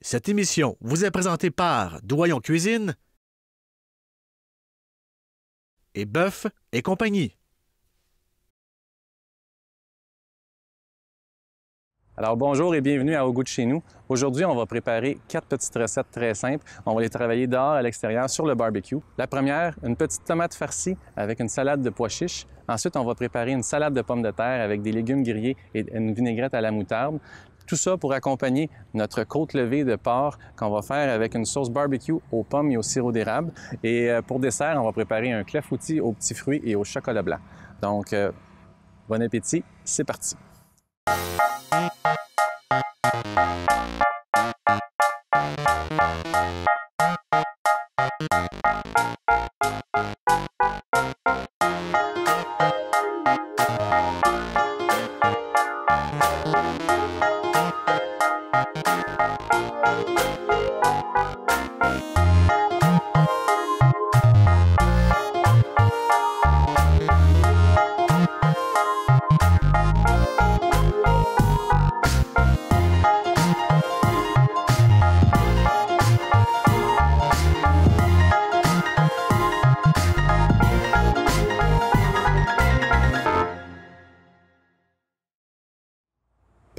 Cette émission vous est présentée par Doyon Cuisine et Bœuf et compagnie. Alors bonjour et bienvenue à Au goût de chez nous. Aujourd'hui, on va préparer 4 petites recettes très simples. On va les travailler dehors à l'extérieur sur le barbecue. La première, une petite tomate farcie avec une salade de pois chiches. Ensuite, on va préparer une salade de pommes de terre avec des légumes grillés et une vinaigrette à la moutarde. Tout ça pour accompagner notre côte levée de porc qu'on va faire avec une sauce barbecue aux pommes et au sirop d'érable. Et pour dessert, on va préparer un clafoutis aux petits fruits et au chocolat blanc. Donc, bon appétit, c'est parti!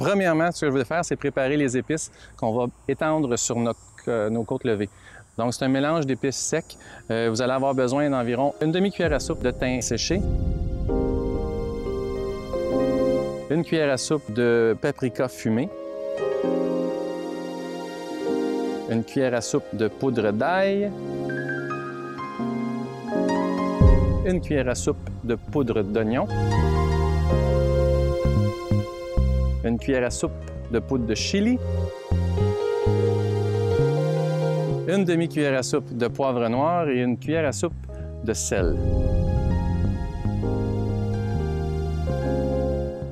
Premièrement, ce que je vais faire, c'est préparer les épices qu'on va étendre sur nos côtes levées. Donc, c'est un mélange d'épices secs. Vous allez avoir besoin d'environ une demi-cuillère à soupe de thym séché, une cuillère à soupe de paprika fumé, une cuillère à soupe de poudre d'ail, une cuillère à soupe de poudre d'oignon, une cuillère à soupe de poudre de chili, une demi-cuillère à soupe de poivre noir et une cuillère à soupe de sel.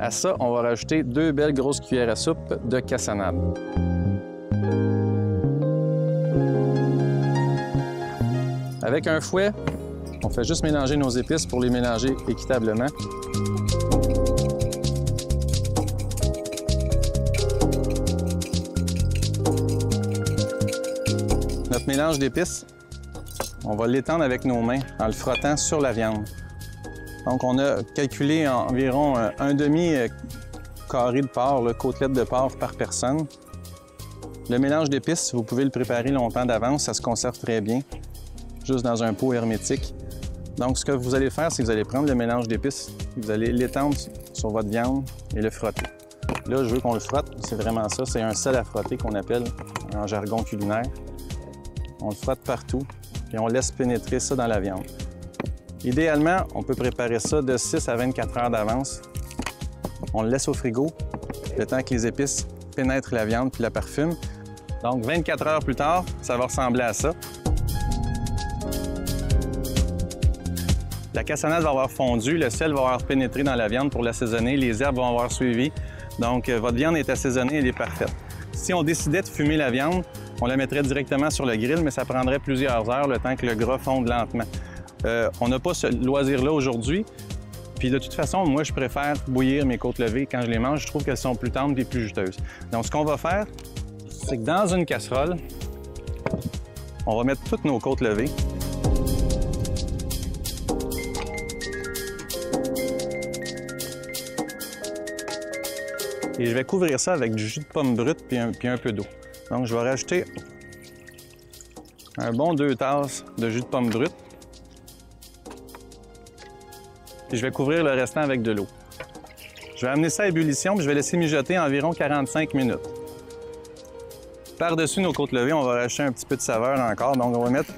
À ça, on va rajouter 2 belles grosses cuillères à soupe de cassonade. Avec un fouet, on fait juste mélanger nos épices pour les mélanger équitablement. Notre mélange d'épices, on va l'étendre avec nos mains en le frottant sur la viande. Donc, on a calculé environ un demi-carré de porc, côtelette de porc par personne. Le mélange d'épices, vous pouvez le préparer longtemps d'avance, ça se conserve très bien, juste dans un pot hermétique. Donc, ce que vous allez faire, c'est que vous allez prendre le mélange d'épices, vous allez l'étendre sur votre viande et le frotter. Là, je veux qu'on le frotte, c'est vraiment ça, c'est un sel à frotter qu'on appelle en jargon culinaire. On le frotte partout, puis on laisse pénétrer ça dans la viande. Idéalement, on peut préparer ça de 6 à 24 heures d'avance. On le laisse au frigo, le temps que les épices pénètrent la viande puis la parfument. Donc, 24 heures plus tard, ça va ressembler à ça. La cassonade va avoir fondu, le sel va avoir pénétré dans la viande pour l'assaisonner, les herbes vont avoir suivi. Donc, votre viande est assaisonnée, elle est parfaite. Si on décidait de fumer la viande, on la mettrait directement sur le grill, mais ça prendrait plusieurs heures le temps que le gras fonde lentement. On n'a pas ce loisir-là aujourd'hui. Puis de toute façon, moi, je préfère bouillir mes côtes levées. Quand je les mange, je trouve qu'elles sont plus tendres et plus juteuses. Donc, ce qu'on va faire, c'est que dans une casserole, on va mettre toutes nos côtes levées. Et je vais couvrir ça avec du jus de pomme brute puis un peu d'eau. Donc, je vais rajouter un bon 2 tasses de jus de pomme brute. Puis je vais couvrir le restant avec de l'eau. Je vais amener ça à ébullition puis je vais laisser mijoter environ 45 minutes. Par-dessus nos côtes levées, on va rajouter un petit peu de saveur encore. Donc, on va mettre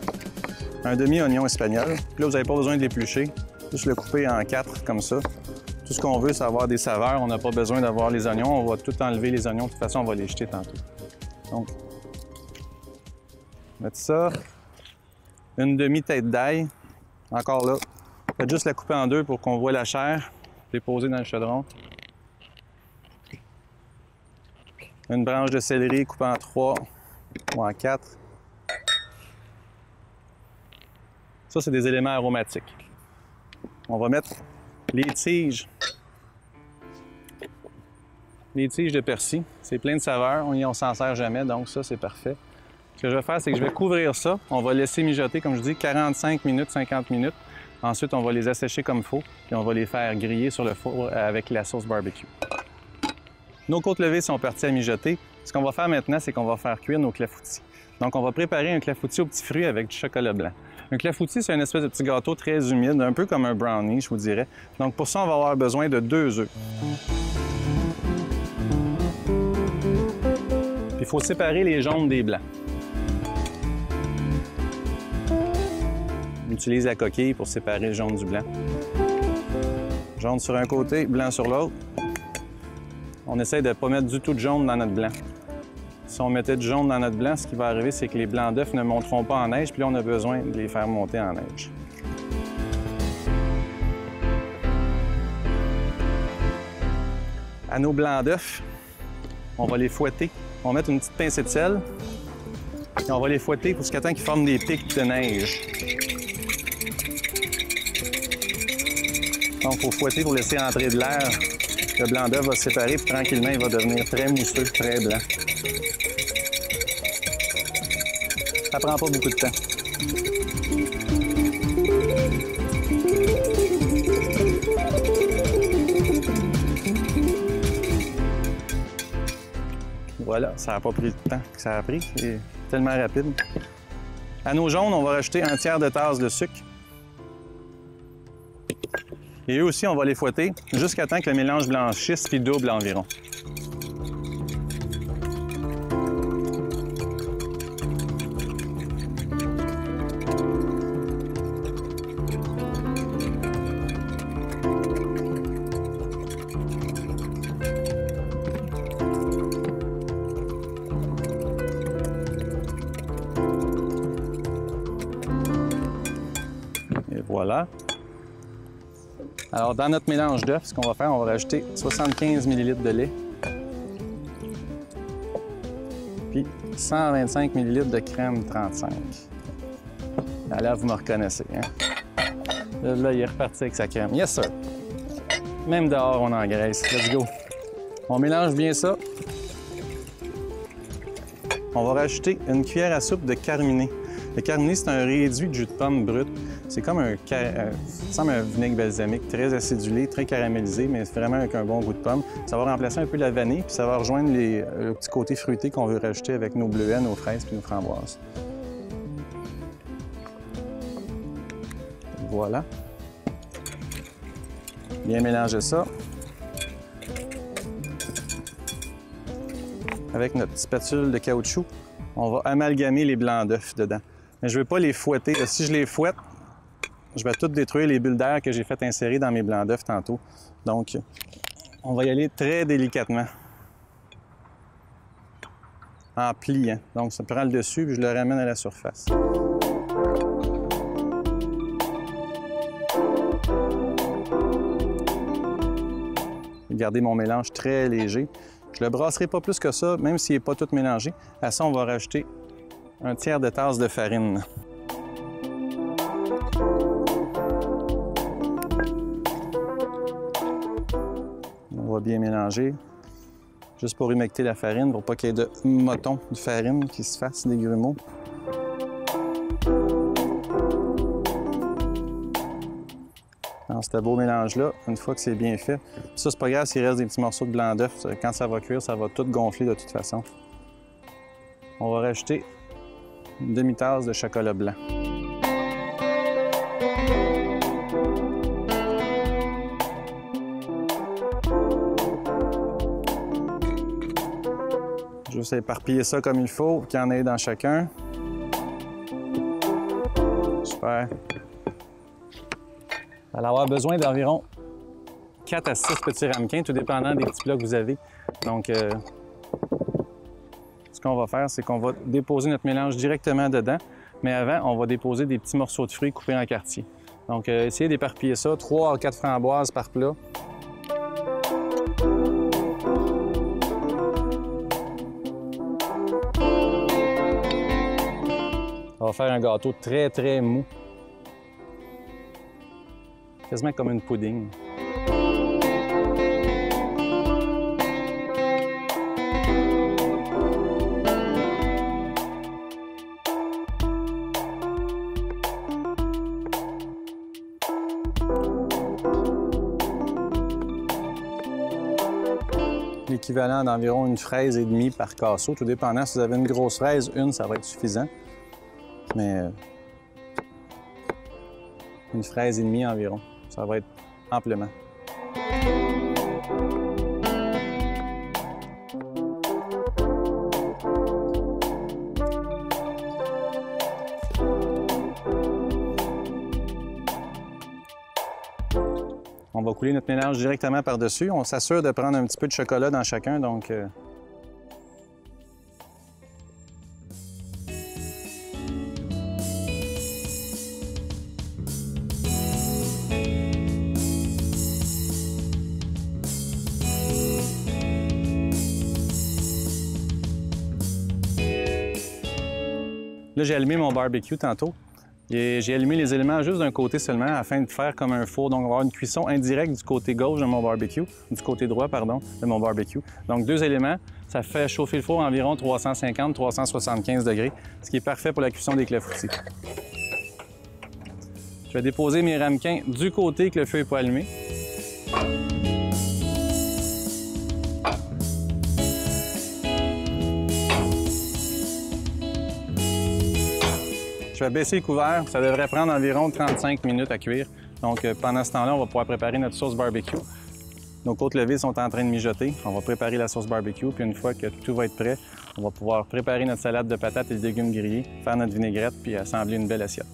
un demi-oignon espagnol. Puis là, vous n'avez pas besoin de l'éplucher. Juste le couper en 4 comme ça. Tout ce qu'on veut, c'est avoir des saveurs. On n'a pas besoin d'avoir les oignons. On va tout enlever les oignons. De toute façon, on va les jeter tantôt. Donc, mettre ça. Une demi-tête d'ail. Encore là. Faites juste la couper en 2 pour qu'on voit la chair. Déposer dans le chaudron. Une branche de céleri coupée en 3 ou en 4. Ça, c'est des éléments aromatiques. On va mettre les tiges des tiges de persil. C'est plein de saveurs, on s'en sert jamais, donc ça, c'est parfait. Ce que je vais faire, c'est que je vais couvrir ça. On va laisser mijoter, comme je dis, 45 minutes, 50 minutes. Ensuite, on va les assécher comme il faut, puis on va les faire griller sur le four avec la sauce barbecue. Nos côtes levées sont parties à mijoter. Ce qu'on va faire maintenant, c'est qu'on va faire cuire nos clafoutis. Donc, on va préparer un clafoutis aux petits fruits avec du chocolat blanc. Un clafoutis, c'est une espèce de petit gâteau très humide, un peu comme un brownie, je vous dirais. Donc, pour ça, on va avoir besoin de 2 œufs. Il faut séparer les jaunes des blancs. On utilise la coquille pour séparer le jaune du blanc. Jaune sur un côté, blanc sur l'autre. On essaie de ne pas mettre du tout de jaune dans notre blanc. Si on mettait du jaune dans notre blanc, ce qui va arriver, c'est que les blancs d'œufs ne monteront pas en neige, puis là, on a besoin de les faire monter en neige. À nos blancs d'œufs, on va les fouetter. On va mettre une petite pincée de sel, et on va les fouetter jusqu'à temps qu'ils forment des pics de neige. Donc, il faut fouetter pour laisser entrer de l'air. Le blanc d'œuf va se séparer, puis tranquillement, il va devenir très mousseux, très blanc. Ça prend pas beaucoup de temps. Voilà, ça n'a pas pris le temps que ça a pris. C'est tellement rapide. À nos jaunes, on va rajouter 1/3 de tasse de sucre. Et eux aussi, on va les fouetter jusqu'à temps que le mélange blanchisse puis double environ. Et voilà. Alors, dans notre mélange d'œufs, ce qu'on va faire, on va rajouter 75 ml de lait, puis 125 ml de crème 35. Là, vous me reconnaissez, hein? Là, il est reparti avec sa crème. Yes, sir! Même dehors, on engraisse. Let's go! On mélange bien ça. On va rajouter une cuillère à soupe de carminé. Le carminé, c'est un réduit de jus de pomme brut. C'est comme ça ressemble à un vinaigre balsamique, très acidulé, très caramélisé, mais c'est vraiment avec un bon goût de pomme. Ça va remplacer un peu la vanille, puis ça va rejoindre le petit côté fruité qu'on veut rajouter avec nos bleuets, nos fraises puis nos framboises. Voilà. Bien mélanger ça. Avec notre spatule de caoutchouc, on va amalgamer les blancs d'œufs dedans. Mais je ne veux pas les fouetter. Si je les fouette, je vais tout détruire les bulles d'air que j'ai fait insérer dans mes blancs d'œufs tantôt. Donc, on va y aller très délicatement. En pliant. Donc, ça prend le dessus puis je le ramène à la surface. Gardez mon mélange très léger. Je ne le brasserai pas plus que ça, même s'il n'est pas tout mélangé. À ça, on va rajouter 1/3 de tasse de farine. On va bien mélanger, juste pour humecter la farine, pour pas qu'il y ait de motons de farine qui se fassent des grumeaux. Dans ce beau mélange-là, une fois que c'est bien fait, ça, c'est pas grave s'il reste des petits morceaux de blanc d'œuf. Quand ça va cuire, ça va tout gonfler de toute façon. On va rajouter une demi-tasse de chocolat blanc. Juste éparpiller ça comme il faut, qu'il y en ait dans chacun. Super. Vous allez avoir besoin d'environ 4 à 6 petits ramequins, tout dépendant des petits plats que vous avez. Donc, ce qu'on va faire, c'est qu'on va déposer notre mélange directement dedans. Mais avant, on va déposer des petits morceaux de fruits coupés en quartiers. Donc, essayez d'éparpiller ça, 3 à 4 framboises par plat. On va faire un gâteau très, très mou. Quasiment comme une pudding. l'équivalent d'environ une fraise et demie par casseau, tout dépendant. Si vous avez une grosse fraise, une, ça va être suffisant. Mais une fraise et demie environ, ça va être amplement. On va couler notre mélange directement par-dessus. On s'assure de prendre un petit peu de chocolat dans chacun, donc... Là, j'ai allumé mon barbecue tantôt. Et j'ai allumé les éléments juste d'un côté seulement afin de faire comme un four. Donc, on va avoir une cuisson indirecte du côté gauche de mon barbecue, du côté droit, pardon, de mon barbecue. Donc, 2 éléments, ça fait chauffer le four à environ 350-375 degrés, ce qui est parfait pour la cuisson des clafoutis. Je vais déposer mes ramequins du côté que le feu n'est pas allumé. Je vais baisser le couvert. Ça devrait prendre environ 35 minutes à cuire. Donc, pendant ce temps-là, on va pouvoir préparer notre sauce barbecue. Nos côtes levées sont en train de mijoter. On va préparer la sauce barbecue. Puis une fois que tout va être prêt, on va pouvoir préparer notre salade de patates et de légumes grillés, faire notre vinaigrette, puis assembler une belle assiette.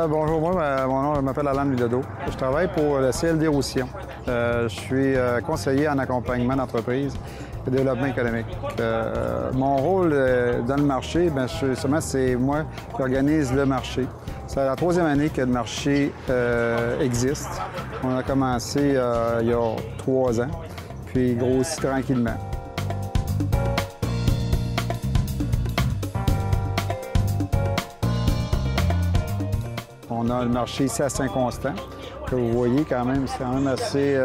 Bonjour, mon nom, je m'appelle Alain Bilodeau. Je travaille pour le CLD Roussillon. Je suis conseiller en accompagnement d'entreprise et développement économique. Mon rôle dans le marché, c'est moi qui organise le marché. C'est la 3e année que le marché existe. On a commencé il y a 3 ans, puis il grossit tranquillement. On a le marché ici à Saint-Constant, que vous voyez quand même, c'est quand même assez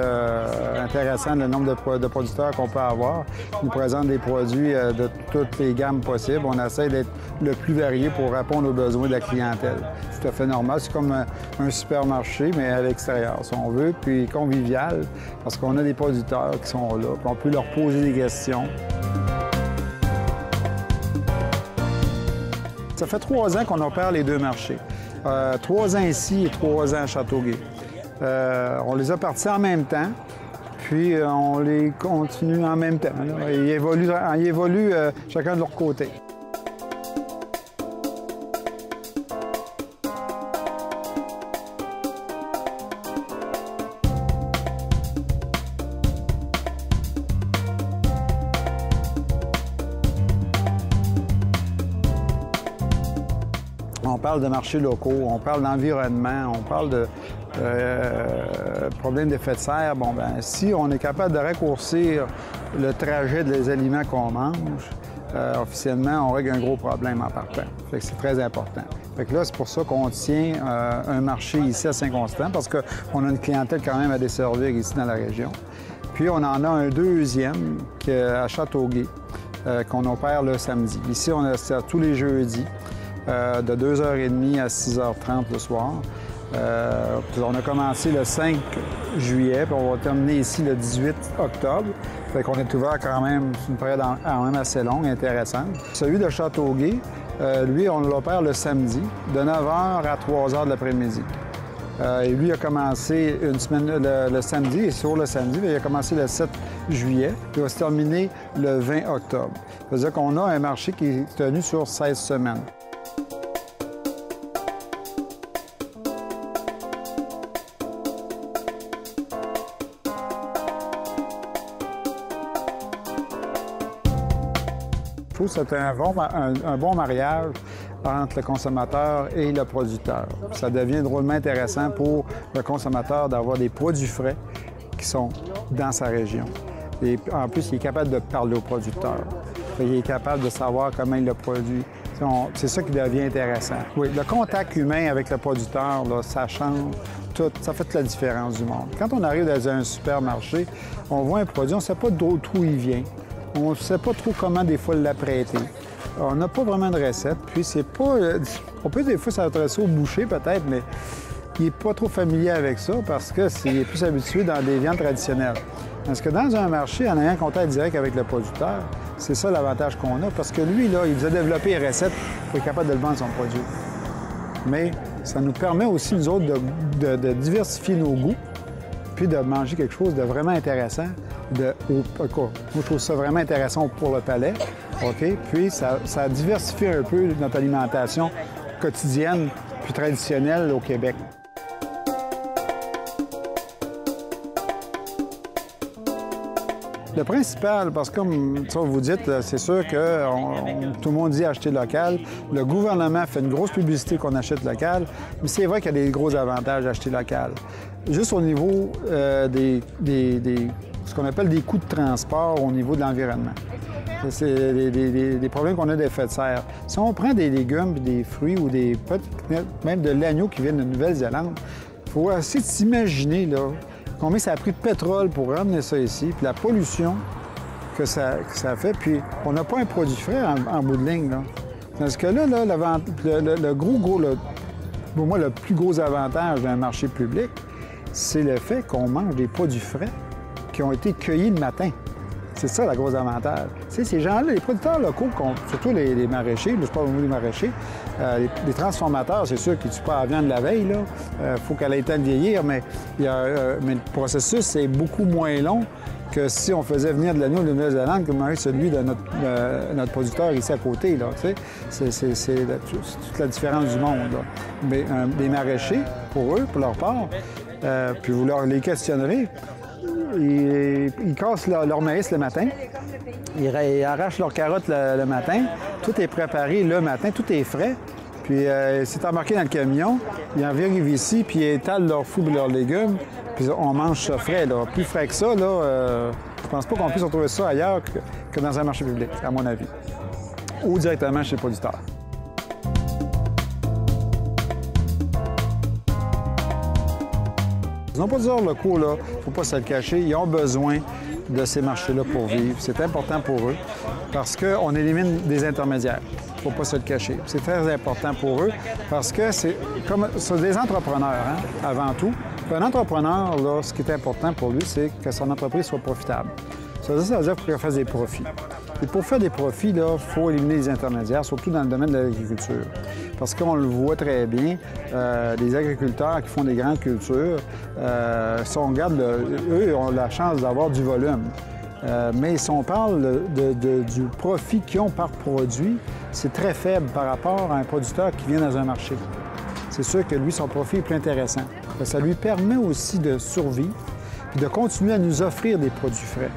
intéressant le nombre de producteurs qu'on peut avoir. Ils nous présentent des produits de toutes les gammes possibles. On essaie d'être le plus varié pour répondre aux besoins de la clientèle. C'est tout à fait normal, c'est comme un supermarché, mais à l'extérieur, si on veut, puis convivial, parce qu'on a des producteurs qui sont là, puis on peut leur poser des questions. Ça fait 3 ans qu'on opère les 2 marchés. 3 ans ici et 3 ans à Châteauguay. On les a partis en même temps, puis on les continue en même temps. Ils évoluent chacun de leur côté. On parle de marchés locaux, on parle d'environnement, on parle de problèmes d'effet de serre. Bon, ben, si on est capable de raccourcir le trajet des aliments qu'on mange, officiellement, on règle un gros problème en partant. Fait que c'est très important. Fait que là, c'est pour ça qu'on tient un marché ici à Saint-Constant, parce qu'on a une clientèle quand même à desservir ici dans la région. Puis on en a un deuxième à Châteauguay, qu'on opère le samedi. Ici, on a ça tous les jeudis. De 2h30 à 6h30 le soir. On a commencé le 5 juillet, puis on va terminer ici le 18 octobre. Fait qu'on est ouvert quand même, c'est une période quand même assez longue, intéressante. Celui de Châteauguay, lui, on l'opère le samedi, de 9h à 3h de l'après-midi. Et lui a commencé une semaine le samedi, et sur le samedi, il a commencé le 7 juillet, puis il va se terminer le 20 octobre. Ça veut dire qu'on a un marché qui est tenu sur 16 semaines. Je trouve que c'est un bon mariage entre le consommateur et le producteur. Ça devient drôlement intéressant pour le consommateur d'avoir des produits frais qui sont dans sa région. Et en plus, il est capable de parler au producteur. Il est capable de savoir comment il le produit, C'est ça qui devient intéressant. Oui, le contact humain avec le producteur, là, ça change tout, ça fait toute la différence du monde. Quand on arrive dans un supermarché, on voit un produit, on ne sait pas d'où il vient. On ne sait pas trop comment des fois l'apprêter. On n'a pas vraiment de recette, puis c'est pas... On peut des fois s'intéresser au boucher peut-être, mais il n'est pas trop familier avec ça parce qu'il est plus habitué dans des viandes traditionnelles. Parce que dans un marché, en ayant un contact direct avec le producteur, c'est ça l'avantage qu'on a, parce que lui, là, il nous a développé les recettes pour être capable de le vendre son produit. Mais ça nous permet aussi, nous autres, de diversifier nos goûts, puis de manger quelque chose de vraiment intéressant. Moi, je trouve ça vraiment intéressant pour le palais. OK? Puis ça diversifie un peu notre alimentation quotidienne puis traditionnelle au Québec. Le principal, parce que comme ça vous dites, c'est sûr que tout le monde dit acheter local. Le gouvernement fait une grosse publicité qu'on achète local, mais c'est vrai qu'il y a des gros avantages à acheter local. Juste au niveau ce qu'on appelle des coûts de transport au niveau de l'environnement. C'est des problèmes qu'on a d'effet de serre. Si on prend des légumes, des fruits ou même de l'agneau qui viennent de Nouvelle-Zélande, il faut essayer de s'imaginer là, combien ça a pris de pétrole pour ramener ça ici, puis la pollution que ça fait, puis on n'a pas un produit frais en bout de ligne. Là. Parce que là, pour moi, le plus gros avantage d'un marché public, c'est le fait qu'on mange des produits frais qui ont été cueillis le matin. C'est ça, le gros avantage. Tu sais, ces gens-là, les producteurs locaux, surtout les maraîchers, là, je parle au niveau des maraîchers, les transformateurs, c'est sûr qu'ils ne tuent pas la viande la veille, là. Faut qu'elle ait le temps de vieillir, mais le processus est beaucoup moins long que si on faisait venir de l'agneau de Nouvelle-Zélande que celui de notre producteur ici à côté, là. Tu sais, c'est toute la différence du monde, là. Mais les maraîchers, pour eux, pour leur part, puis vous les questionnerez, ils cassent leur maïs le matin, ils arrachent leurs carottes le matin, tout est préparé le matin, tout est frais, puis c'est embarqué dans le camion, ils en viennent ici, puis ils étalent leurs fruits et leurs légumes, puis on mange ça frais, là. Plus frais que ça, là, je pense pas qu'on puisse retrouver ça ailleurs que dans un marché public, à mon avis, ou directement chez le producteur. Les producteurs locaux, là, il ne faut pas se le cacher, ils ont besoin de ces marchés-là pour vivre. C'est important pour eux parce qu'on élimine des intermédiaires. Il ne faut pas se le cacher. C'est très important pour eux parce que c'est des entrepreneurs, hein, avant tout. Puis un entrepreneur, là, ce qui est important pour lui, c'est que son entreprise soit profitable. Ça veut dire qu'il faut qu'elle fasse des profits. Et pour faire des profits, il faut éliminer les intermédiaires, surtout dans le domaine de l'agriculture. Parce qu'on le voit très bien, les agriculteurs qui font des grandes cultures, si on regarde, eux ont la chance d'avoir du volume. Mais si on parle du profit qu'ils ont par produit, c'est très faible par rapport à un producteur qui vient dans un marché. C'est sûr que lui, son profit est plus intéressant. Ça lui permet aussi de survivre et de continuer à nous offrir des produits frais.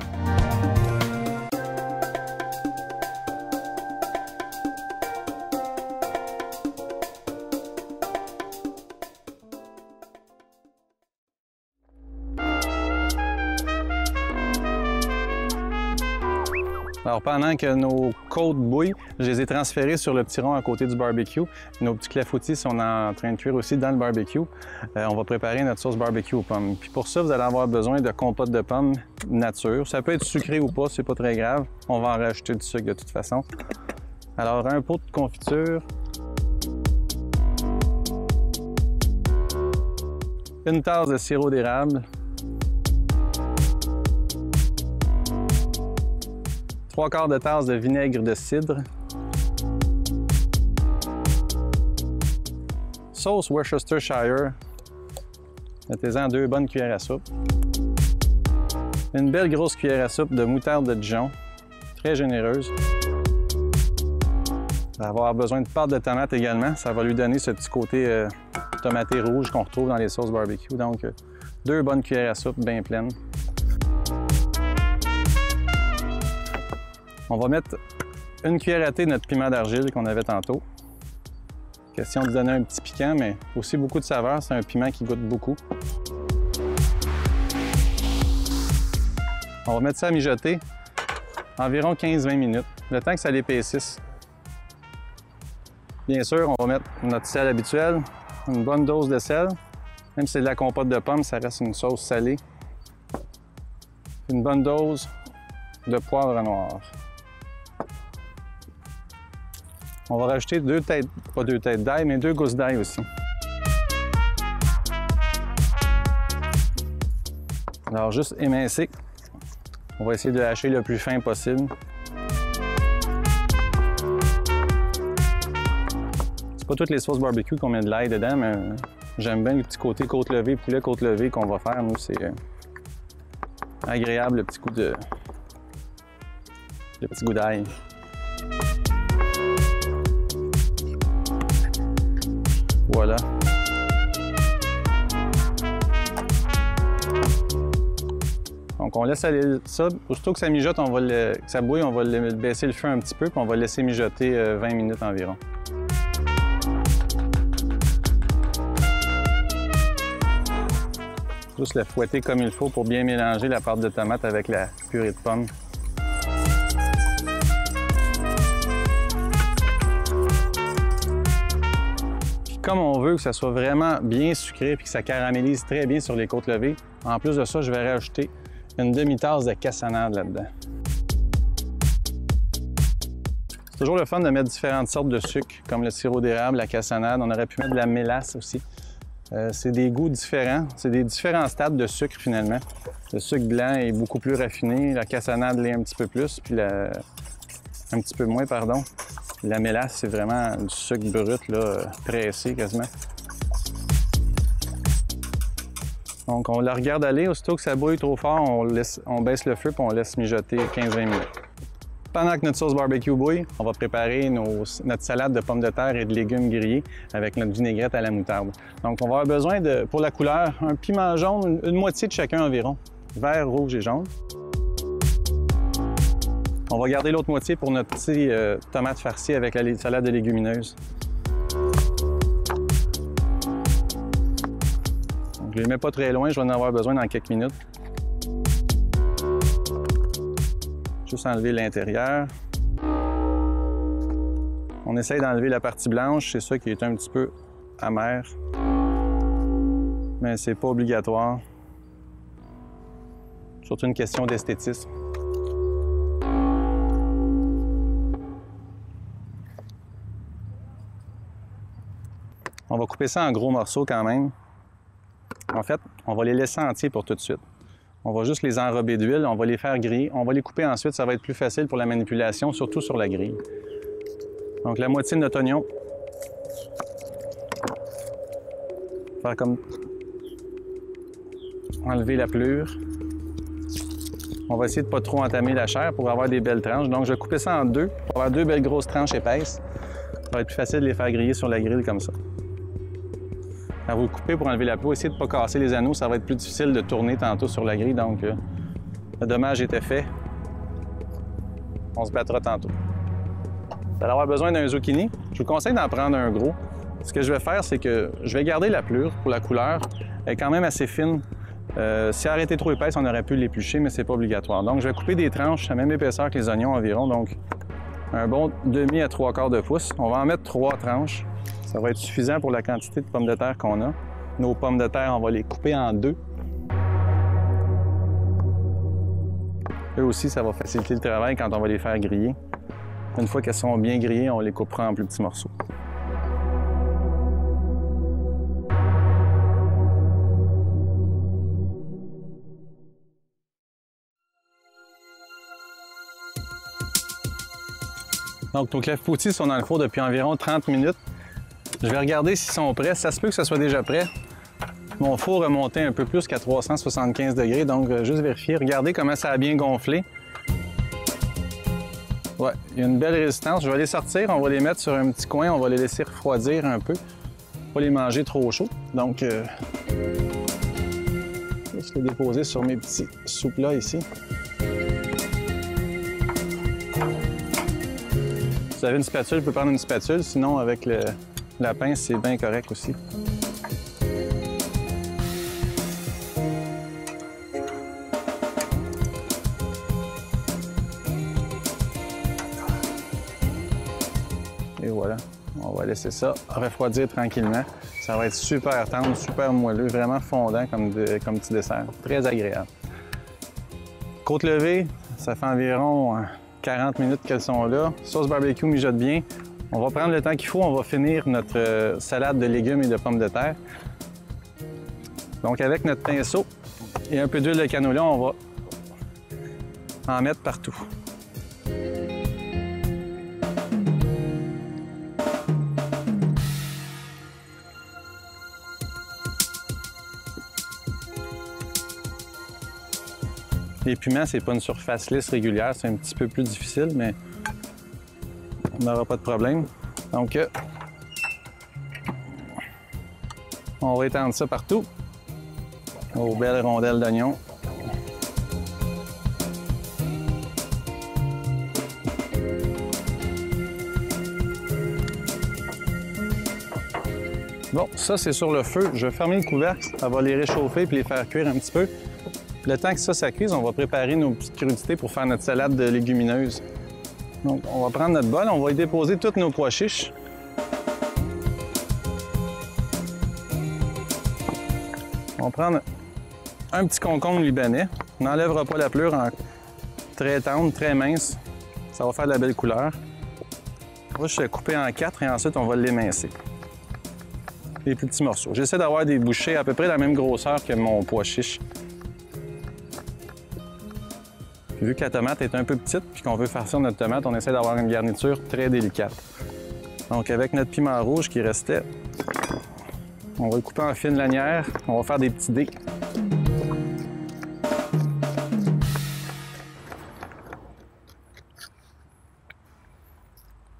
Alors, pendant que nos côtes bouillent, je les ai transférées sur le petit rond à côté du barbecue. Nos petits clafoutis sont en train de cuire aussi dans le barbecue. On va préparer notre sauce barbecue aux pommes. Puis pour ça, vous allez avoir besoin de compote de pommes nature. Ça peut être sucré ou pas, c'est pas très grave. On va en rajouter du sucre de toute façon. Alors, un pot de confiture. Une tasse de sirop d'érable. 3/4 de tasse de vinaigre de cidre. Sauce Worcestershire. Mettez-en 2 bonnes cuillères à soupe. Une belle grosse cuillère à soupe de moutarde de Dijon, très généreuse. On va avoir besoin de pâte de tomate également. Ça va lui donner ce petit côté tomaté rouge qu'on retrouve dans les sauces barbecue. Donc, 2 bonnes cuillères à soupe bien pleines. On va mettre une cuillère à thé de notre piment d'argile qu'on avait tantôt. Question de donner un petit piquant, mais aussi beaucoup de saveur. C'est un piment qui goûte beaucoup. On va mettre ça à mijoter environ 15-20 minutes, le temps que ça l'épaississe. Bien sûr, on va mettre notre sel habituel, une bonne dose de sel. Même si c'est de la compote de pommes, ça reste une sauce salée. Une bonne dose de poivre noir. On va rajouter pas deux têtes d'ail, mais 2 gousses d'ail aussi. Alors, juste émincer. On va essayer de hacher le plus fin possible. C'est pas toutes les sauces barbecue qu'on met de l'ail dedans, mais j'aime bien le petit côté côte levée, poulet côte levée qu'on va faire. Nous, c'est agréable, le petit goût d'ail. Voilà. Donc on laisse aller ça. Aussitôt que ça mijote, que ça bouille, on va baisser le feu un petit peu, puis on va le laisser mijoter 20 minutes environ. Juste le fouetter comme il faut pour bien mélanger la pâte de tomate avec la purée de pommes. Comme on veut que ça soit vraiment bien sucré et que ça caramélise très bien sur les côtes levées, en plus de ça, je vais rajouter une demi-tasse de cassonade là-dedans. C'est toujours le fun de mettre différentes sortes de sucre, comme le sirop d'érable, la cassonade. On aurait pu mettre de la mélasse aussi. C'est des goûts différents. C'est des différents stades de sucre finalement. Le sucre blanc est beaucoup plus raffiné, la cassonade l'est un petit peu plus, puis un petit peu moins, pardon. La mélasse, c'est vraiment du sucre brut, là, pressé quasiment. Donc, on la regarde aller. Aussitôt que ça bouille trop fort, on baisse le feu et on laisse mijoter 15-20 minutes. Pendant que notre sauce barbecue bouille, on va préparer notre salade de pommes de terre et de légumes grillés avec notre vinaigrette à la moutarde. Donc, on va avoir besoin, pour la couleur, un piment jaune, une moitié de chacun environ. Vert, rouge et jaune. On va garder l'autre moitié pour notre petit tomate farcie avec la salade de légumineuses. Donc, je ne les mets pas très loin, je vais en avoir besoin dans quelques minutes. Juste enlever l'intérieur. On essaye d'enlever la partie blanche, c'est ça qui est un petit peu amer. Mais c'est pas obligatoire. Surtout une question d'esthétisme. On va couper ça en gros morceaux quand même. En fait, on va les laisser entiers pour tout de suite. On va juste les enrober d'huile, on va les faire griller. On va les couper ensuite, ça va être plus facile pour la manipulation, surtout sur la grille. Donc la moitié de notre oignon. Faire comme... Enlever la pelure. On va essayer de ne pas trop entamer la chair pour avoir des belles tranches. Donc je vais couper ça en deux, pour avoir 2 belles grosses tranches épaisses. Ça va être plus facile de les faire griller sur la grille comme ça. Quand vous le coupez pour enlever la peau, essayez de ne pas casser les anneaux, ça va être plus difficile de tourner tantôt sur la grille, donc le dommage était fait. On se battra tantôt. Vous allez avoir besoin d'un zucchini. Je vous conseille d'en prendre un gros. Ce que je vais faire, c'est que je vais garder la pelure pour la couleur. Elle est quand même assez fine. Si elle aurait été trop épaisse, on aurait pu l'éplucher, mais c'est pas obligatoire. Donc je vais couper des tranches à la même épaisseur que les oignons environ, donc un bon demi à 3/4 de pouce. On va en mettre 3 tranches. Ça va être suffisant pour la quantité de pommes de terre qu'on a. Nos pommes de terre, on va les couper en 2. Eux aussi, ça va faciliter le travail quand on va les faire griller. Une fois qu'elles sont bien grillées, on les coupera en plus petits morceaux. Donc, nos clafoutis sont dans le four depuis environ 30 minutes. Je vais regarder s'ils sont prêts. Ça se peut que ce soit déjà prêt. Mon four a monté un peu plus qu'à 375 degrés, donc juste vérifier. Regardez comment ça a bien gonflé. Ouais, il y a une belle résistance. Je vais les sortir, on va les mettre sur un petit coin, on va les laisser refroidir un peu. Pas les manger trop chaud. Donc, juste les déposer sur mes petits sous-plats ici. Si vous avez une spatule, vous pouvez prendre une spatule, sinon avec la pince, c'est bien correct aussi. Et voilà. On va laisser ça refroidir tranquillement. Ça va être super tendre, super moelleux, vraiment fondant comme petit dessert. Très agréable. Côte levée, ça fait environ 40 minutes qu'elles sont là. Sauce barbecue mijote bien. On va prendre le temps qu'il faut. On va finir notre salade de légumes et de pommes de terre. Donc avec notre pinceau et un peu d'huile de canola, on va en mettre partout. Les piments, c'est pas une surface lisse régulière, c'est un petit peu plus difficile, mais on n'aura pas de problème. Donc, on va étendre ça partout, aux belles rondelles d'oignons. Bon, ça c'est sur le feu. Je vais fermer le couvercle, ça va les réchauffer puis les faire cuire un petit peu. Le temps que ça cuise, on va préparer nos petites crudités pour faire notre salade de légumineuses. Donc, on va prendre notre bol, on va y déposer tous nos pois chiches. On va prendre un petit concombre libanais. On n'enlèvera pas la pleure, très tendre, très mince. Ça va faire de la belle couleur. Moi, je vais couper en 4 et ensuite, on va l'émincer. Des plus petits morceaux. J'essaie d'avoir des bouchées à peu près de la même grosseur que mon pois chiche. Puis, vu que la tomate est un peu petite puis qu'on veut farcir notre tomate, on essaie d'avoir une garniture très délicate. Donc, avec notre piment rouge qui restait, on va le couper en fines lanières. On va faire des petits dés.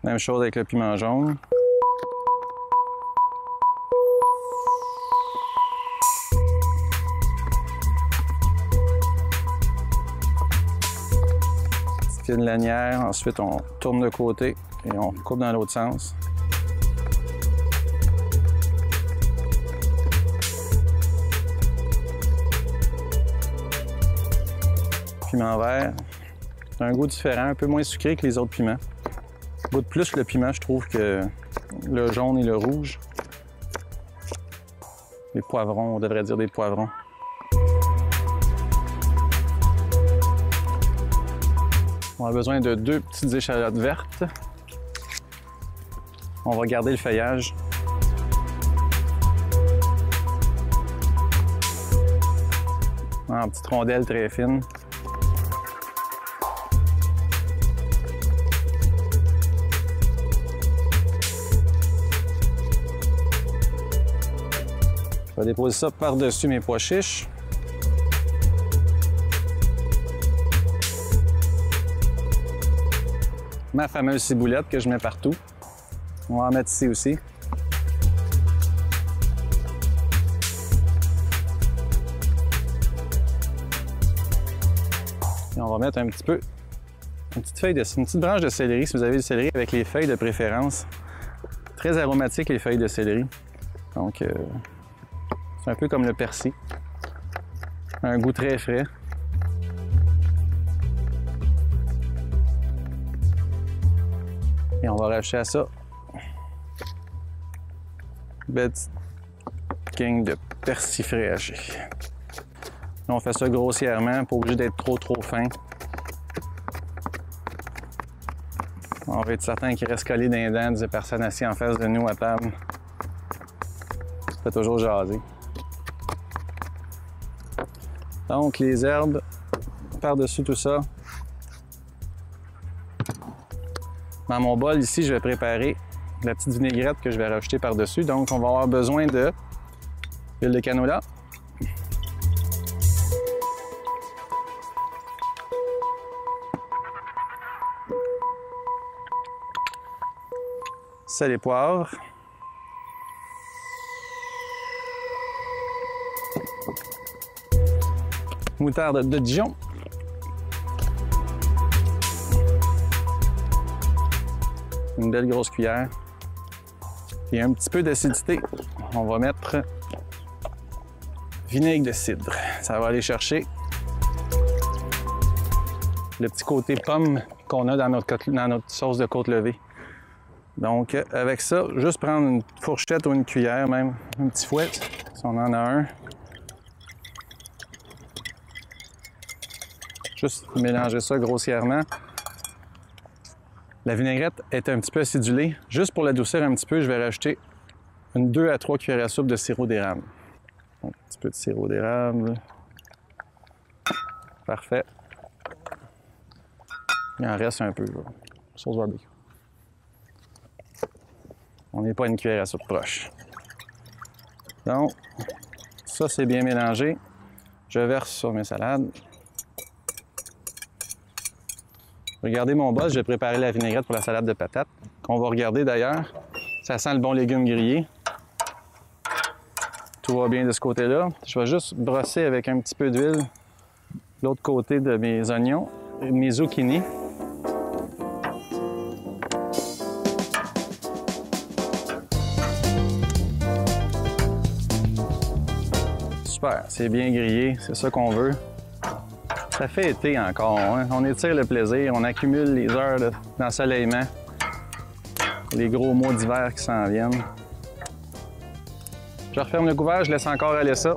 Même chose avec le piment jaune. Fine lanière, ensuite on tourne de côté et on coupe dans l'autre sens. Piment vert, c'est un goût différent, un peu moins sucré que les autres piments. Goûte plus le piment, je trouve, que le jaune et le rouge. Les poivrons, on devrait dire des poivrons. On a besoin de 2 petites échalotes vertes. On va garder le feuillage. En petites rondelles très fines. Je vais déposer ça par-dessus mes pois chiches. Ma fameuse ciboulette que je mets partout. On va en mettre ici aussi. Et on va mettre un petit peu, une petite branche de céleri, si vous avez du céleri, avec les feuilles de préférence. Très aromatique, les feuilles de céleri. Donc, c'est un peu comme le persil. Un goût très frais. Et on va rajouter à ça une belle petite gang de persil frais haché. On fait ça grossièrement, pas obligé d'être trop fin. On va être certain qu'il reste collé dans les dents des personnes assises en face de nous à table. Ça fait toujours jaser. Donc les herbes par-dessus tout ça. Dans mon bol ici, je vais préparer la petite vinaigrette que je vais rajouter par-dessus. Donc, on va avoir besoin de l'huile de canola. Sel et poivre. Moutarde de Dijon. Une belle grosse cuillère. Et un petit peu d'acidité. On va mettre vinaigre de cidre. Ça va aller chercher le petit côté pomme qu'on a dans notre sauce de côte levée. Donc, avec ça, juste prendre une fourchette ou une cuillère même, un petit fouet, si on en a un. Juste mélanger ça grossièrement. La vinaigrette est un petit peu acidulée. Juste pour l'adoucir un petit peu, je vais rajouter une 2 à 3 cuillères à soupe de sirop d'érable. Un petit peu de sirop d'érable. Parfait. Il en reste un peu, là. Sauce barbecue. On n'est pas à une cuillère à soupe proche. Donc, ça c'est bien mélangé. Je verse sur mes salades. Regardez mon bol, j'ai préparé la vinaigrette pour la salade de patates, qu'on va regarder d'ailleurs. Ça sent le bon légume grillé. Tout va bien de ce côté-là. Je vais juste brosser avec un petit peu d'huile l'autre côté de mes oignons et mes zucchini. Super, c'est bien grillé, c'est ça qu'on veut. Ça fait été encore, hein? On étire le plaisir, on accumule les heures d'ensoleillement, les gros mois d'hiver qui s'en viennent. Je referme le couvert, je laisse encore aller ça.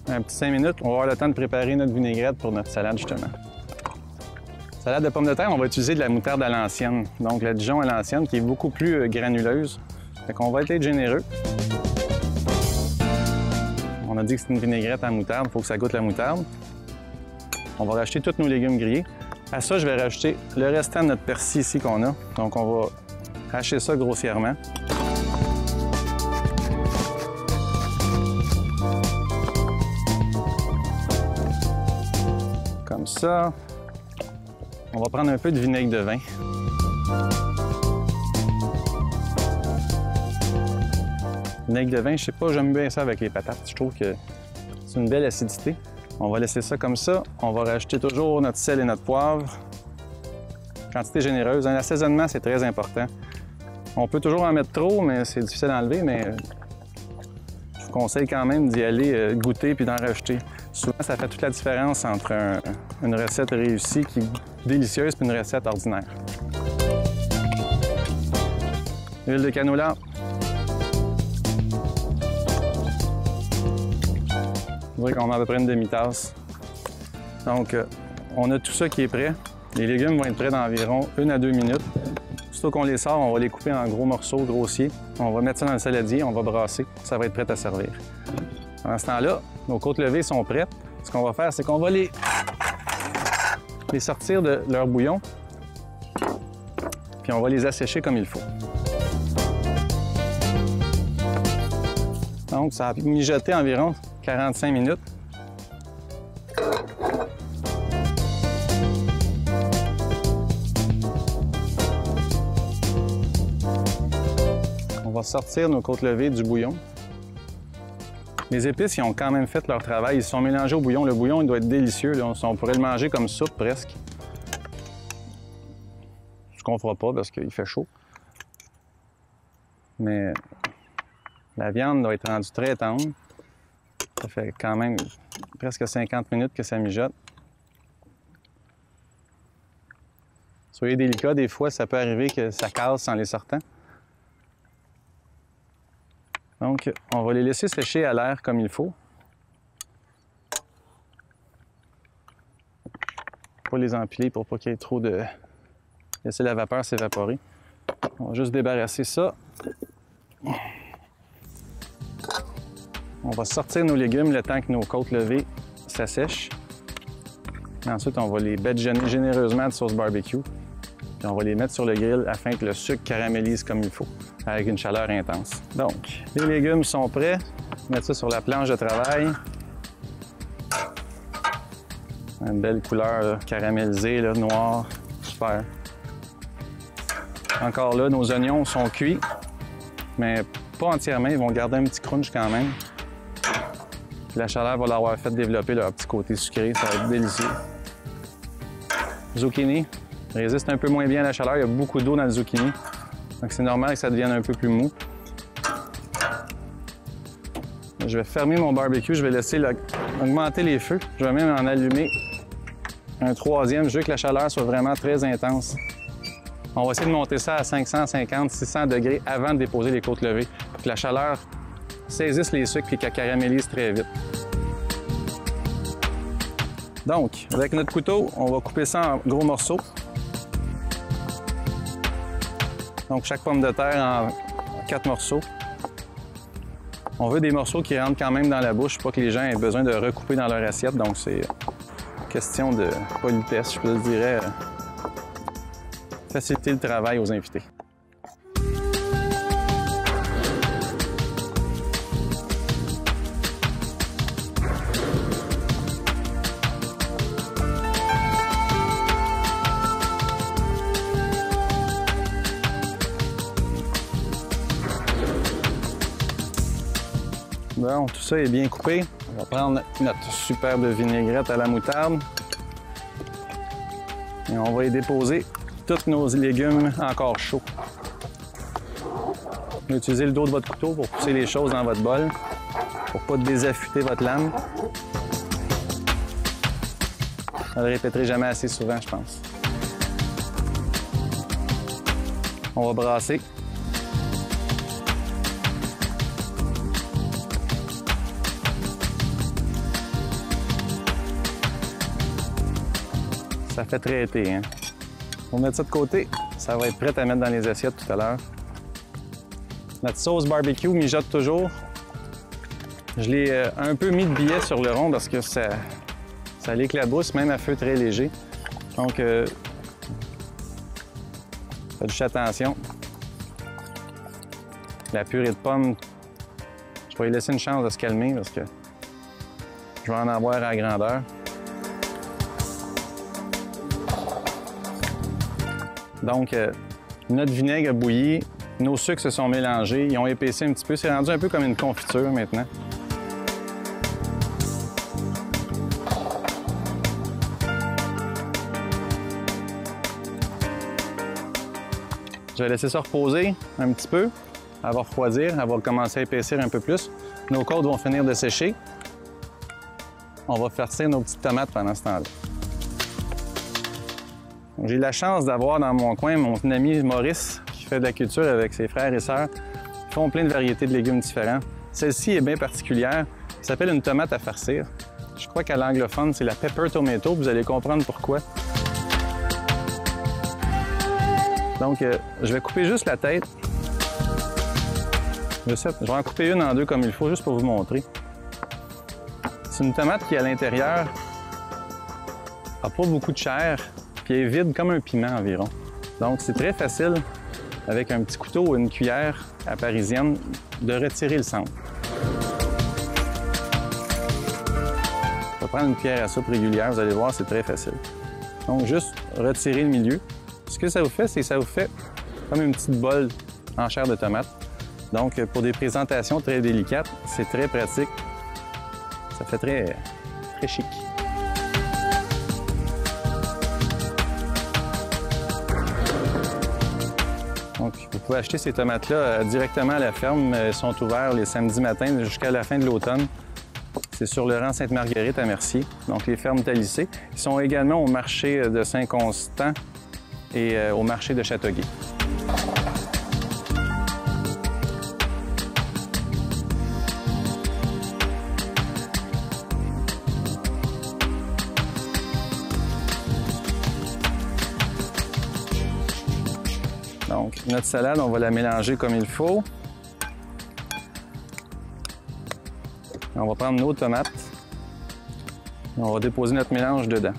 Un petit 5 minutes, on va avoir le temps de préparer notre vinaigrette pour notre salade justement. Salade de pommes de terre, on va utiliser de la moutarde à l'ancienne, donc la Dijon à l'ancienne qui est beaucoup plus granuleuse. Fait qu'on va être généreux. On a dit que c'est une vinaigrette à moutarde, il faut que ça goûte la moutarde. On va rajouter tous nos légumes grillés. À ça, je vais rajouter le restant de notre persil ici qu'on a. Donc, on va hacher ça grossièrement. Comme ça. On va prendre un peu de vinaigre de vin. Vinaigre de vin, je sais pas, j'aime bien ça avec les patates. Je trouve que c'est une belle acidité. On va laisser ça comme ça. On va rajouter toujours notre sel et notre poivre. Quantité généreuse. L'assaisonnement, c'est très important. On peut toujours en mettre trop, mais c'est difficile à enlever, mais je vous conseille quand même d'y aller goûter puis d'en rajouter. Souvent, ça fait toute la différence entre une recette réussie qui est délicieuse et une recette ordinaire. Huile de canola. Je dirais qu'on a à peu près une demi-tasse. Donc, on a tout ça qui est prêt. Les légumes vont être prêts dans environ 1 à 2 minutes. Aussitôt qu'on les sort, on va les couper en gros morceaux grossiers. On va mettre ça dans le saladier, on va brasser. Ça va être prêt à servir. Pendant ce temps-là, nos côtes levées sont prêtes. Ce qu'on va faire, c'est qu'on va les sortir de leur bouillon. Puis on va les assécher comme il faut. Donc, ça a mijoté environ 45 minutes. On va sortir nos côtes levées du bouillon. Les épices, ils ont quand même fait leur travail. Ils se sont mélangés au bouillon. Le bouillon, il doit être délicieux. Là. On pourrait le manger comme soupe presque. Ce qu'on ne fera pas parce qu'il fait chaud. Mais la viande doit être rendue très tendre. Ça fait quand même presque 50 minutes que ça mijote. Soyez délicats, des fois, ça peut arriver que ça casse en les sortant. Donc, on va les laisser sécher à l'air comme il faut. Pas les empiler pour pas qu'il y ait trop de... Laisser la vapeur s'évaporer. On va juste débarrasser ça. On va sortir nos légumes le temps que nos côtes levées s'assèchent. Ensuite, on va les badigeonner généreusement de sauce barbecue. Puis on va les mettre sur le grill afin que le sucre caramélise comme il faut, avec une chaleur intense. Donc, les légumes sont prêts. On va mettre ça sur la planche de travail. Une belle couleur là, caramélisée, là, noire. Super. Encore là, nos oignons sont cuits, mais pas entièrement. Ils vont garder un petit crunch quand même. Puis la chaleur va leur avoir fait développer leur petit côté sucré. Ça va être délicieux. Zucchini résiste un peu moins bien à la chaleur. Il y a beaucoup d'eau dans le zucchini. Donc c'est normal que ça devienne un peu plus mou. Je vais fermer mon barbecue. Je vais laisser augmenter les feux. Je vais même en allumer un troisième. Je veux que la chaleur soit vraiment très intense. On va essayer de monter ça à 550, 600 degrés avant de déposer les côtes levées pour que la chaleur saisisse les sucres et qu'elle caramélise très vite. Donc, avec notre couteau, on va couper ça en gros morceaux. Donc, chaque pomme de terre en 4 morceaux. On veut des morceaux qui rentrent quand même dans la bouche, pas que les gens aient besoin de recouper dans leur assiette. Donc, c'est question de politesse, je le dirais. Faciliter le travail aux invités. Bon, tout ça est bien coupé. On va prendre notre superbe vinaigrette à la moutarde. Et on va y déposer tous nos légumes encore chauds. Vous pouvez utiliser le dos de votre couteau pour pousser les choses dans votre bol, pour ne pas désaffûter votre lame. Je ne le répéterai jamais assez souvent, je pense. On va brasser. Ça fait très été, hein? On va mettre ça de côté. Ça va être prêt à mettre dans les assiettes tout à l'heure. Notre sauce barbecue mijote toujours. Je l'ai un peu mis de billet sur le rond parce que ça l'éclabousse, même à feu très léger. Donc, faites juste attention. La purée de pommes, je vais lui laisser une chance de se calmer parce que je vais en avoir à la grandeur. Donc, notre vinaigre a bouilli, nos sucres se sont mélangés, ils ont épaissi un petit peu. C'est rendu un peu comme une confiture maintenant. Je vais laisser ça reposer un petit peu. Elle va refroidir, elle va commencer à épaissir un peu plus. Nos côtes vont finir de sécher. On va farcir nos petites tomates pendant ce temps-là. J'ai eu la chance d'avoir dans mon coin mon ami Maurice qui fait de la culture avec ses frères et sœurs. Ils font plein de variétés de légumes différents. Celle-ci est bien particulière. Ça s'appelle une tomate à farcir. Je crois qu'à l'anglophone, c'est la pepper tomato. Vous allez comprendre pourquoi. Donc, je vais couper juste la tête. Je vais en couper une en deux comme il faut, juste pour vous montrer. C'est une tomate qui, à l'intérieur, n'a pas beaucoup de chair. Puis elle est vide comme un piment environ. Donc, c'est très facile, avec un petit couteau ou une cuillère à parisienne, de retirer le centre. Je vais prendre une cuillère à soupe régulière, vous allez voir, c'est très facile. Donc, juste retirer le milieu. Ce que ça vous fait, c'est que ça vous fait comme une petite bolle en chair de tomate. Donc, pour des présentations très délicates, c'est très pratique. Ça fait très chic. Donc, vous pouvez acheter ces tomates-là directement à la ferme. Elles sont ouvertes les samedis matins jusqu'à la fin de l'automne. C'est sur le rang Sainte-Marguerite à Mercier, donc les fermes Talissé. Ils sont également au marché de Saint-Constant et au marché de Châteauguay. Donc, notre salade, on va la mélanger comme il faut. On va prendre nos tomates. Et on va déposer notre mélange dedans.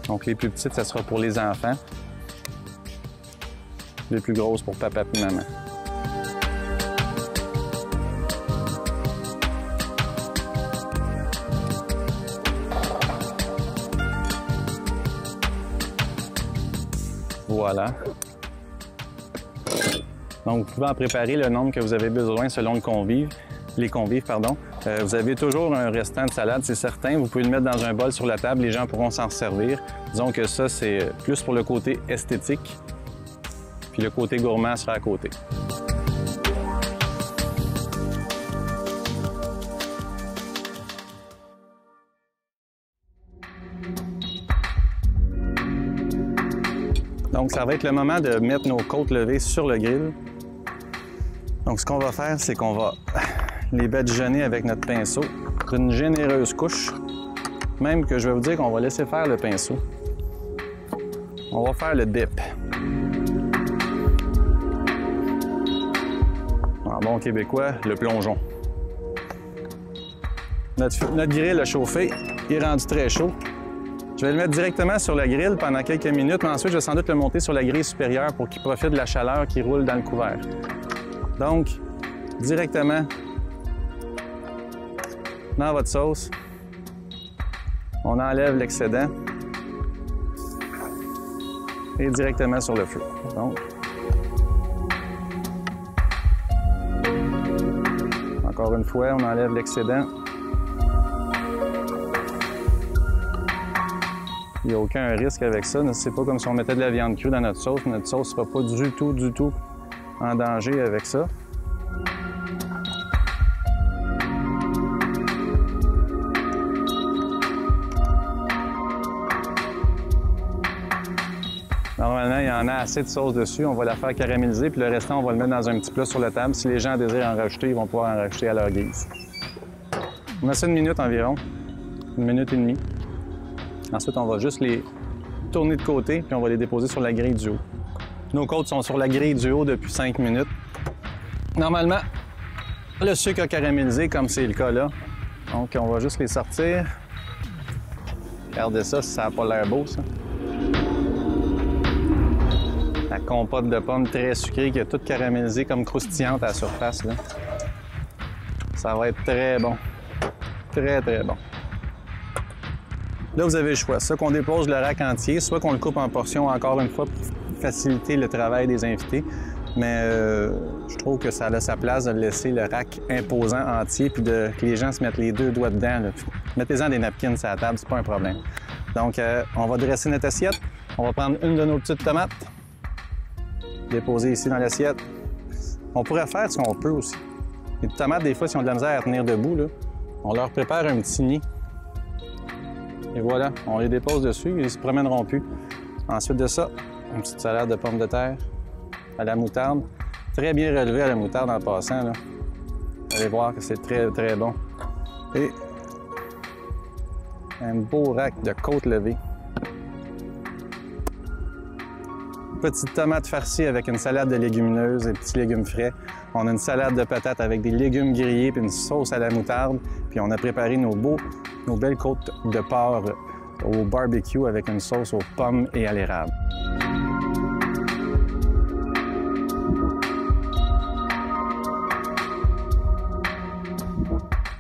Donc, les plus petites, ça sera pour les enfants. Les plus grosses pour papa et maman. Voilà. Donc, vous pouvez en préparer le nombre que vous avez besoin selon les convives, pardon. Vous avez toujours un restant de salade, c'est certain. Vous pouvez le mettre dans un bol sur la table, les gens pourront s'en servir. Disons que ça, c'est plus pour le côté esthétique, puis le côté gourmand sera à côté. Donc, ça va être le moment de mettre nos côtes levées sur le grill. Donc, ce qu'on va faire, c'est qu'on va les badigeonner avec notre pinceau d'une généreuse couche. Même que je vais vous dire qu'on va laisser faire le pinceau. On va faire le dip. En bon québécois, le plongeon. Notre grill a chauffé, il est rendu très chaud. Je vais le mettre directement sur la grille pendant quelques minutes, mais ensuite, je vais sans doute le monter sur la grille supérieure pour qu'il profite de la chaleur qui roule dans le couvert. Donc, directement dans votre sauce, on enlève l'excédent et directement sur le feu. Donc, encore une fois, on enlève l'excédent. Il n'y a aucun risque avec ça. C'est pas comme si on mettait de la viande crue dans notre sauce. Notre sauce ne sera pas du tout en danger avec ça. Normalement, il y en a assez de sauce dessus. On va la faire caraméliser, puis le restant, on va le mettre dans un petit plat sur la table. Si les gens désirent en rajouter, ils vont pouvoir en rajouter à leur guise. On a ça 1 minute environ, 1 minute et demie. Ensuite, on va juste les tourner de côté, puis on va les déposer sur la grille du haut. Nos côtes sont sur la grille du haut depuis 5 minutes. Normalement, le sucre a caramélisé, comme c'est le cas là. Donc, on va juste les sortir. Regardez ça, ça n'a pas l'air beau, ça. La compote de pommes très sucrée qui a toute caramélisé comme croustillante à la surface, là. Ça va être très bon. Très bon. Là, vous avez le choix. Soit qu'on dépose le rack entier, soit qu'on le coupe en portions, encore une fois, pour faciliter le travail des invités. Mais je trouve que ça a sa place de laisser le rack imposant entier puis que les gens se mettent les 2 doigts dedans. Mettez-en des napkins sur la table, c'est pas un problème. Donc, on va dresser notre assiette. On va prendre une de nos petites tomates, déposer ici dans l'assiette. On pourrait faire ce qu'on peut aussi. Les tomates, des fois, si on a de la misère à tenir debout, là, on leur prépare un petit nid. Et voilà, on les dépose dessus, ils ne se promèneront plus. Ensuite de ça, une petite salade de pommes de terre à la moutarde. Très bien relevé à la moutarde en passant, là. Vous allez voir que c'est très bon. Et un beau rack de côtes levées. Petite tomate farcie avec une salade de légumineuses et petits légumes frais. On a une salade de patates avec des légumes grillés puis une sauce à la moutarde. Puis on a préparé nos belles côtes de porc au barbecue avec une sauce aux pommes et à l'érable.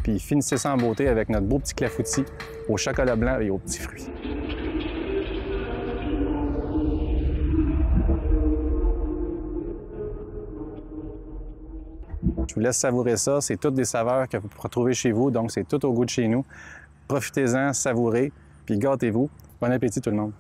Puis finissez ça en beauté avec notre beau petit clafoutis au chocolat blanc et aux petits fruits. Je vous laisse savourer ça. C'est toutes des saveurs que vous pourrez trouver chez vous, donc c'est tout au goût de chez nous. Profitez-en, savourez, puis gâtez-vous. Bon appétit tout le monde!